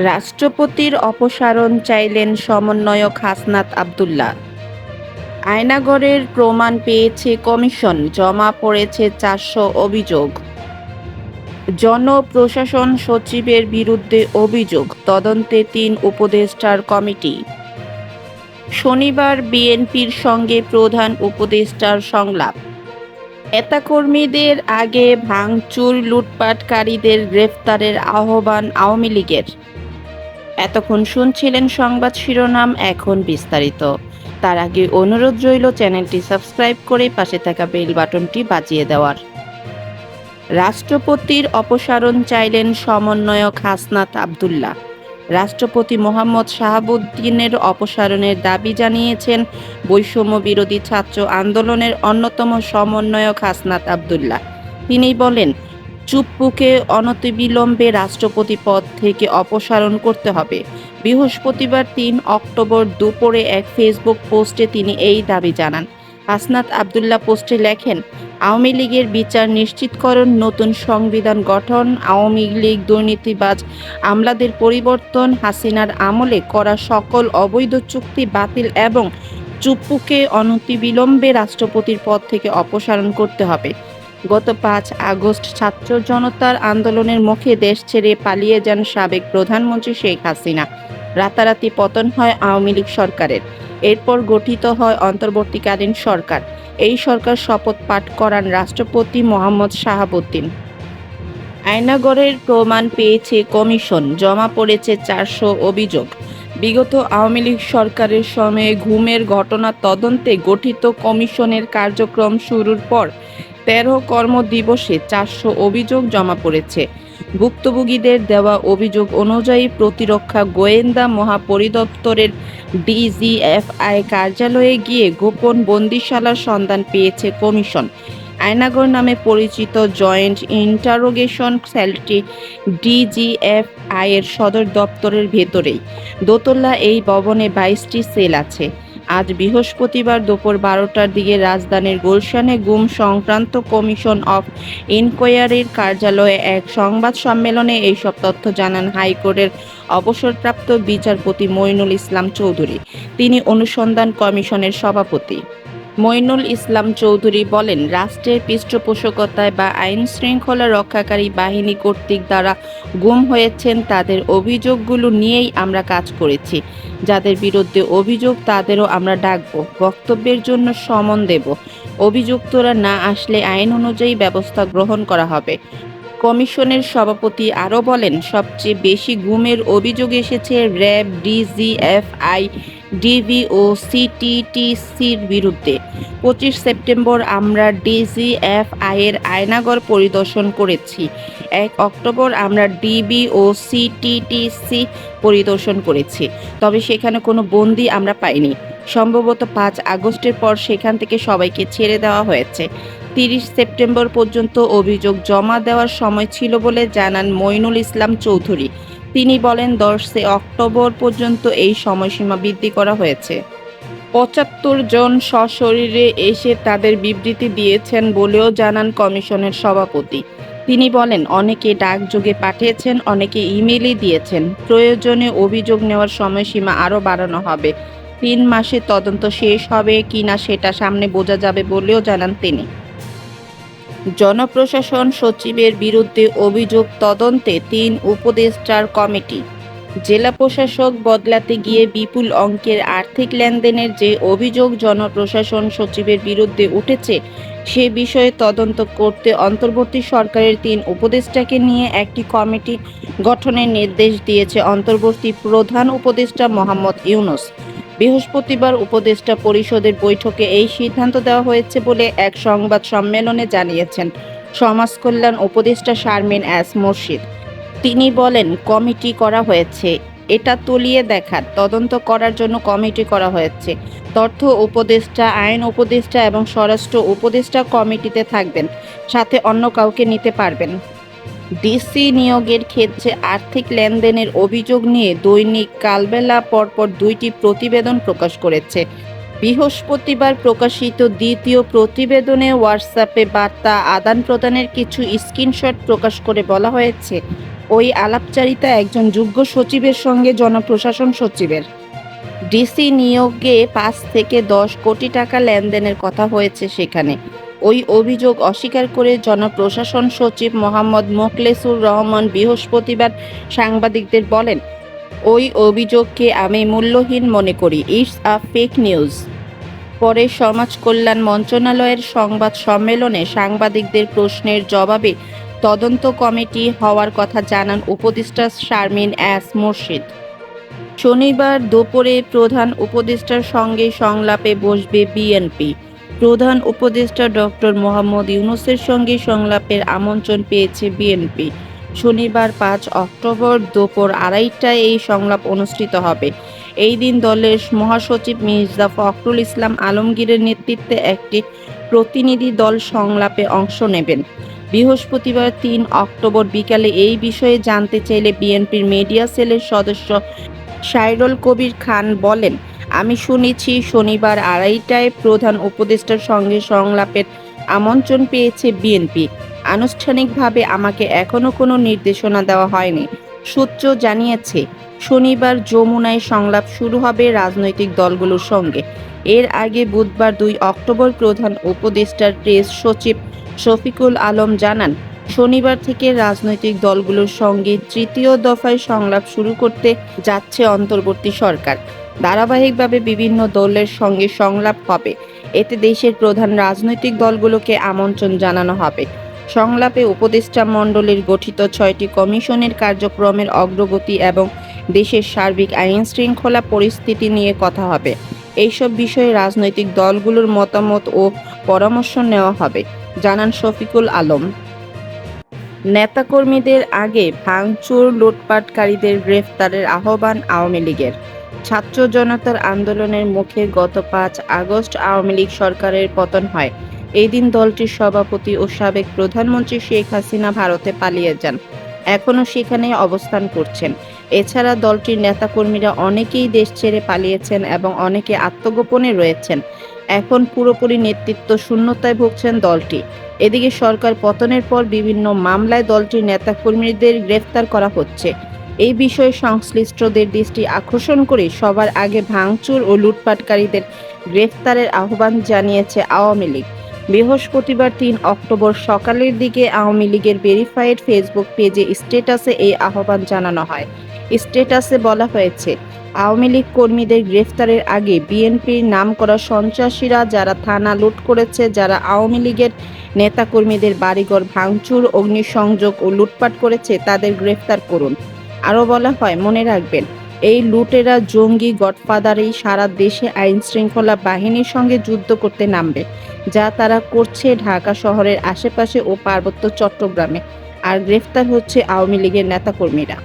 রাষ্ট্রপতির অপসারণ চাইলেন সমন্বয়ক হাসনাত আব্দুল্লাহ। আয়নাগরের প্রমাণ পেয়েছে কমিশন, জমা পড়েছে ৪০০ অভিযোগ। জনপ্রশাসন সচিবের বিরুদ্ধে অভিযোগ, তদন্তে ৩ উপদেষ্টার কমিটি। শনিবার বিএনপির সঙ্গে প্রধান উপদেষ্টার সংলাপ। নেতাকর্মীদের আগে ভাঙচুর, লুটপাটকারীদের গ্রেফতারের আহ্বান আওয়ামী লীগের। এতক্ষণ শুনছিলেন সংবাদ শিরোনাম, এখন বিস্তারিত। তার আগে অনুরোধ রইল চ্যানেলটি সাবস্ক্রাইব করে পাশে থাকা বেল বাটনটি বাজিয়ে দেওয়ার। রাষ্ট্রপতির অপসারণ চাইলেন সমন্বয়ক হাসনাত আব্দুল্লাহ। রাষ্ট্রপতি মোহাম্মদ শাহাবুদ্দিনের অপসারণের দাবি জানিয়েছেন বৈষম্য বিরোধী ছাত্র আন্দোলনের অন্যতম সমন্বয়ক হাসনাত আব্দুল্লাহ। তিনি বলেন, চুপ্পুকে অনতিবিলম্বে রাষ্ট্রপতি পদ থেকে অপসারণ করতে হবে। বৃহস্পতিবার ৩ অক্টোবর দুপুরে এক ফেসবুক পোস্টে তিনি এই দাবি জানান। হাসনাত আব্দুল্লাহ পোস্টে লেখেন, আওয়ামী লীগের বিচার নিশ্চিতকরণ, নতুন সংবিধান গঠন, আওয়ামী লীগ দুর্নীতিবাজ আমলাদের পরিবর্তন, হাসিনার আমলে করা সকল অবৈধ চুক্তি বাতিল এবং চুপ্পুকে অনতিবিলম্বে রাষ্ট্রপতির পদ থেকে অপসারণ করতে হবে। গত ৫ আগস্ট ছাত্র জনতার আন্দোলনের মুখে দেশ ছেড়ে পালিয়ে যান সাবেক প্রধানমন্ত্রী শেখ হাসিনা। রাতারাতি পতন হয় আওয়ামী লীগ সরকারের। এরপর গঠিত হয় অন্তর্বর্তীকালীন সরকার। এই সরকার শপথ পাঠ করান রাষ্ট্রপতি মোহাম্মদ শাহাবুদ্দিন। আয়নাগরের প্রমাণ পেয়েছে কমিশন, জমা পড়েছে ৪০০ অভিযোগ। বিগত আওয়ামী লীগ সরকারের সময়ে গুমের ঘটনা তদন্তে গঠিত কমিশনের কার্যক্রম শুরুর পর ১৩ কর্মদিবসে ৪০০ অভিযোগ জমা পড়েছে। ভুক্তভোগীদের দেওয়া অভিযোগ অনুযায়ী প্রতিরক্ষা গোয়েন্দা মহাপরিদপ্তরের ডিজিএফআই কার্যালয়ে গিয়ে গোপন বন্দিশালার সন্ধান পেয়েছে কমিশন। আয়নাগর নামে পরিচিত জয়েন্ট ইন্টারোগেশন সেলটি ডিজিএফআই-এর সদর দপ্তরের ভেতরেই। দোতলা এই ভবনে ২২টি সেল আছে। আজ বৃহস্পতিবার দুপুর ১২টার দিকে রাজধানীর গুলশানে গুম সংক্রান্ত কমিশন অফ ইনকোয়ারির কার্যালয়ে এক সংবাদ সম্মেলনে এইসব তথ্য জানান হাইকোর্টের অবসরপ্রাপ্ত বিচারপতি মঈনুল ইসলাম চৌধুরী। তিনি অনুসন্ধান কমিশনের সভাপতি। মঈনুল ইসলাম চৌধুরী বলেন, রাষ্ট্রের পৃষ্ঠপোষকতায় বা আইনশৃঙ্খলা রক্ষাকারী বাহিনী কর্তৃক দ্বারা গুম হয়েছেন তাদের অভিযোগগুলো নিয়েই আমরা কাজ করেছি। যাদের বিরুদ্ধে অভিযোগ তাদেরও আমরা ডাকব, বক্তব্যের জন্য সমন দেব। অভিযুক্তরা না আসলে আইন অনুযায়ী ব্যবস্থা গ্রহণ করা হবে। কমিশনের সভাপতি আরও বলেন, সবচেয়ে বেশি গুমের অভিযোগ এসেছে র্যাব, ডিজিএফআই, ডিবি ও সিটিটিসির বিরুদ্ধে। ২৫ সেপ্টেম্বর আমরা ডিজিএফআই-এর আয়নাগর পরিদর্শন করেছি। ১ অক্টোবর আমরা ডিবি ও সিটিটিসি পরিদর্শন করেছি, তবে সেখানে কোনো বন্দী আমরা পাইনি। সম্ভবত ৫ আগস্টের পর সেখান থেকে সবাইকে ছেড়ে দেওয়া হয়েছে। ৩০ সেপ্টেম্বর পর্যন্ত অভিযোগ জমা দেওয়ার সময় ছিল বলে জানান মঈনুল ইসলাম চৌধুরী। তিনি বলেন, ১০ অক্টোবর পর্যন্ত এই সময়সীমা বৃদ্ধি করা হয়েছে। ৭৫ জন সশরীরে এসে তাদের বিবৃতি দিয়েছেন বলেও জানান কমিশনের সভাপতি। তিনি বলেন, অনেকে ডাকযোগে পাঠিয়েছেন, অনেকে ইমেইলে দিয়েছেন। প্রয়োজনে অভিযোগ নেওয়ার সময়সীমা আরও বাড়ানো হবে। ৩ মাসে তদন্ত শেষ হবে কিনা সেটা সামনে বোঝা যাবে বলেও জানান তিনি। জনপ্রশাসন সচিবের বিরুদ্ধে অভিযোগ, তদন্তে ৩ উপদেষ্টার কমিটি। জেলা প্রশাসক বদলাতে গিয়ে বিপুল অঙ্কের আর্থিক লেনদেনের যে অভিযোগ জনপ্রশাসন সচিবের বিরুদ্ধে উঠেছে, সে বিষয়ে তদন্ত করতে অন্তর্বর্তী সরকারের ৩ উপদেষ্টাকে নিয়ে একটি কমিটি গঠনের নির্দেশ দিয়েছে অন্তর্বর্তী প্রধান উপদেষ্টা মোহাম্মদ ইউনূস। বৃহস্পতিবার উপদেষ্টা পরিষদের বৈঠকে এই সিদ্ধান্ত দেওয়া হয়েছে বলে এক সংবাদ সম্মেলনে জানিয়েছেন সমাজ কল্যাণ উপদেষ্টা শারমিন এস মুর্শিদ। তিনি বলেন, কমিটি করা হয়েছে, এটা তলিয়ে দেখার, তদন্ত করার জন্য কমিটি করা হয়েছে। তথ্য উপদেষ্টা, আইন উপদেষ্টা এবং স্বরাষ্ট্র উপদেষ্টা কমিটিতে থাকবেন, সাথে অন্য কাউকে নিতে পারবেন। ডিসি নিয়োগের ক্ষেত্রে আর্থিক লেনদেনের অভিযোগ নিয়ে দৈনিক কালবেলা পরপর ২টি প্রতিবেদন প্রকাশ করেছে। বৃহস্পতিবার প্রকাশিত দ্বিতীয় প্রতিবেদনে হোয়াটসঅ্যাপে বার্তা আদান প্রদানের কিছু স্ক্রিনশট প্রকাশ করে বলা হয়েছে, ওই আলাপচারিতা একজন যুগ্ম সচিবের সঙ্গে জনপ্রশাসন সচিবের। ডিসি নিয়োগে ৫ থেকে ১০ কোটি টাকা লেনদেনের কথা হয়েছে সেখানে। ওই অভিযোগ অস্বীকার করে জনপ্রশাসন সচিব মোহাম্মদ মোখলেছুর রহমান বৃহস্পতিবার সাংবাদিকদের বলেন, ওই অভিযোগকে আমি মূল্যহীন মনে করি। It's a fake news. পরে সমাজ কল্যাণ মন্ত্রণালয়ের সংবাদ সম্মেলনে সাংবাদিকদের প্রশ্নের জবাবে তদন্ত কমিটি হওয়ার কথা জানান উপদেষ্টা শারমিন এস মুর্শিদ। শনিবার দুপুরে প্রধান উপদেষ্টার সঙ্গে সংলাপে বসবে বিএনপি। প্রধান উপদেষ্টা ডক্টর মোহাম্মদ ইউনূসের সঙ্গে সংলাপের আমন্ত্রণ পেয়েছে বিএনপি। শনিবার ৫ অক্টোবর দুপুর ২:৩০টায় এই সংলাপ অনুষ্ঠিত হবে। এই দিন দলের মহাসচিব মির্জা ফখরুল ইসলাম আলমগীরের নেতৃত্বে একটি প্রতিনিধি দল সংলাপে অংশ নেবেন। বৃহস্পতিবার ৩ অক্টোবর বিকালে এই বিষয়ে জানতে চাইলে বিএনপির মিডিয়া সেলের সদস্য সাইরুল কবির খান বলেন, আমি শুনেছি শনিবার ২:৩০টায় প্রধান উপদেষ্টার সঙ্গে সংলাপের আমন্ত্রণ পেয়েছে বিএনপি। আনুষ্ঠানিকভাবে আমাকে এখনো কোনো নির্দেশনা দেওয়া হয়নি। সূত্র জানিয়েছে, শনিবার যমুনায় সংলাপ শুরু হবে রাজনৈতিক দলগুলোর সঙ্গে। এর আগে বুধবার ২ অক্টোবর প্রধান উপদেষ্টার প্রেস সচিব শফিকুল আলম জানান, শনিবার থেকে রাজনৈতিক দলগুলোর সঙ্গে তৃতীয় দফায় সংলাপ শুরু করতে যাচ্ছে অন্তর্বর্তী সরকার। ধারাবাহিকভাবে বিভিন্ন দলের সঙ্গে সংলাপ হবে। এতে দেশের প্রধান রাজনৈতিক দলগুলোকে আমন্ত্রণ জানানো হবে। সংলাপে উপদেষ্টা মণ্ডলীর গঠিত ৬টি কমিশনের কার্যক্রমের অগ্রগতি এবং দেশের সার্বিক আইনশৃঙ্খলা পরিস্থিতি নিয়ে কথা হবে। এইসব বিষয়ে রাজনৈতিক দলগুলোর মতামত ও পরামর্শ নেওয়া হবে, জানান শফিকুল আলম। নেতাকর্মীদের আগে ভাঙচুর, লুটপাটকারীদের গ্রেফতারের আহ্বান আওয়ামী লীগের। ছাত্র জনতার আন্দোলনের মুখে গত ৫ আগস্ট আওয়ামী লীগ সরকারের পতন হয়। এই দিন দলটির সভাপতি ও সাবেক প্রধানমন্ত্রী শেখ হাসিনা ভারতে পালিয়ে যান। এখনও সেখানেই অবস্থান করছেন। এছাড়া দলটির নেতাকর্মীরা অনেকেই দেশ ছেড়ে পালিয়েছেন এবং অনেকে আত্মগোপনে রয়েছেন। এখন পুরোপুরি নেতৃত্ব শূন্যতায় ভুগছেন দলটি। এদিকে সরকার পতনের পর বিভিন্ন মামলায় দলটির নেতাকর্মীদের গ্রেফতার করা হচ্ছে। এই বিষয়ে সংশ্লিষ্টদের দৃষ্টি আকর্ষণ করে সবার আগে ভাঙচুর ও লুটপাটকারীদের গ্রেফতারের আহ্বান জানিয়েছে আওয়ামী লীগ। বৃহস্পতিবার ৩ অক্টোবর সকালের দিকে আওয়ামী লীগের ভেরিফাইড ফেসবুক পেজে স্ট্যাটাসে এই আহ্বান জানানো হয়। স্ট্যাটাসে বলা হয়েছে, আওয়ামী লীগ কর্মীদের গ্রেফতারের আগে বিএনপির নামকরা সন্ত্রাসীরা যারা থানা লুট করেছে, যারা আওয়ামী লীগের নেতাকর্মীদের বাড়িঘর ভাঙচুর, অগ্নিসংযোগ ও লুটপাট করেছে তাদের গ্রেফতার করুন। আরও বলা হয়, মনে রাখবেন, এই লুটেরা জঙ্গি গডফাদারই সারা দেশে আইনশৃঙ্খলা বাহিনীর সঙ্গে যুদ্ধ করতে নামবে, যা তারা করছে ঢাকা শহরের আশেপাশে ও পার্বত্য চট্টগ্রামে। আর গ্রেফতার হচ্ছে আওয়ামী লীগের নেতাকর্মীরা।